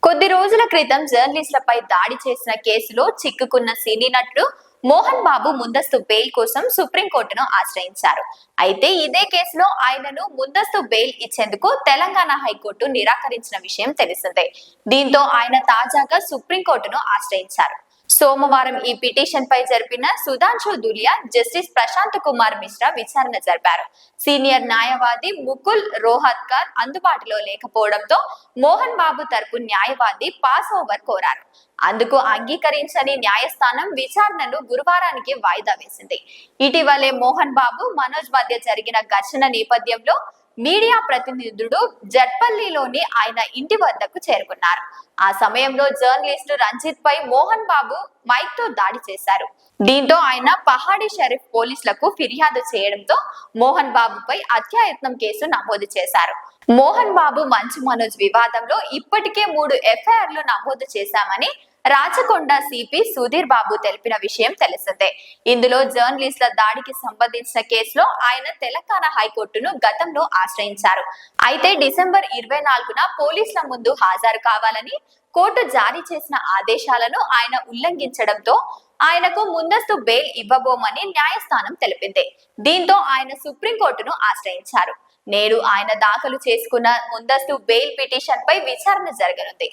కొద్ది రోజుల క్రితం జర్నలిస్టులపై దాడి చేసిన కేసులో చిక్కుకున్న సినీ నటుడు మోహన్ బాబు ముందస్తు బెయిల్ కోసం సుప్రీంకోర్టును ఆశ్రయించారు. అయితే ఇదే కేసులో ఆయనను ముందస్తు బెయిల్ ఇచ్చేందుకు తెలంగాణ హైకోర్టు నిరాకరించిన విషయం తెలిసిందే. దీంతో ఆయన తాజాగా సుప్రీంకోర్టును ఆశ్రయించారు. సోమవారం ఈ పిటిషన్ పై జరిపిన సుధాంశు దులియా, జస్టిస్ ప్రశాంత్ కుమార్ మిశ్రా విచారణ జరిపారు. సీనియర్ న్యాయవాది ముకుల్ రోహత్కర్ అందుబాటులో లేకపోవడంతో మోహన్ బాబు తరపు న్యాయవాది పాస్ ఓవర్ కోరారు. అందుకు అంగీకరించని న్యాయస్థానం విచారణను గురువారానికి వాయిదా వేసింది. ఇటీవలే మోహన్ బాబు, మనోజ్ మధ్య జరిగిన ఘర్షణ నేపథ్యంలో మీడియా ప్రతినిధుడు జట్పల్లిలోని ఆయన ఇంటి వద్దకు చేరుకున్నారు. ఆ సమయంలో జర్నలిస్టు రంజిత్ పై మోహన్ బాబు మైక్ తో దాడి చేశారు. దీంతో ఆయన పహాడీ షరీఫ్ పోలీసులకు ఫిర్యాదు చేయడంతో మోహన్ బాబుపై హత్యాయత్నం కేసు నమోదు చేశారు. మోహన్ బాబు, మంచు మనోజ్ వివాదంలో ఇప్పటికే 3 ఎఫ్ఐఆర్లు నమోదు చేశామని రాచకొండ సిపి సుధీర్ బాబు తెలిపిన విషయం తెలిసిందే. ఇందులో జర్నలిస్టుల దాడికి సంబంధించిన కేసులో ఆయన తెలంగాణ హైకోర్టును గతంలో ఆశ్రయించారు. అయితే డిసెంబర్ 24న పోలీసుల ముందు హాజరు కావాలని కోర్టు జారీ చేసిన ఆదేశాలను ఆయన ఉల్లంఘించడంతో ఆయనకు ముందస్తు బెయిల్ ఇవ్వబోమని న్యాయస్థానం తెలిపింది. దీంతో ఆయన సుప్రీంకోర్టును ఆశ్రయించారు. నేడు ఆయన దాఖలు చేసుకున్న ముందస్తు బెయిల్ పిటిషన్ పై విచారణ జరగనుంది.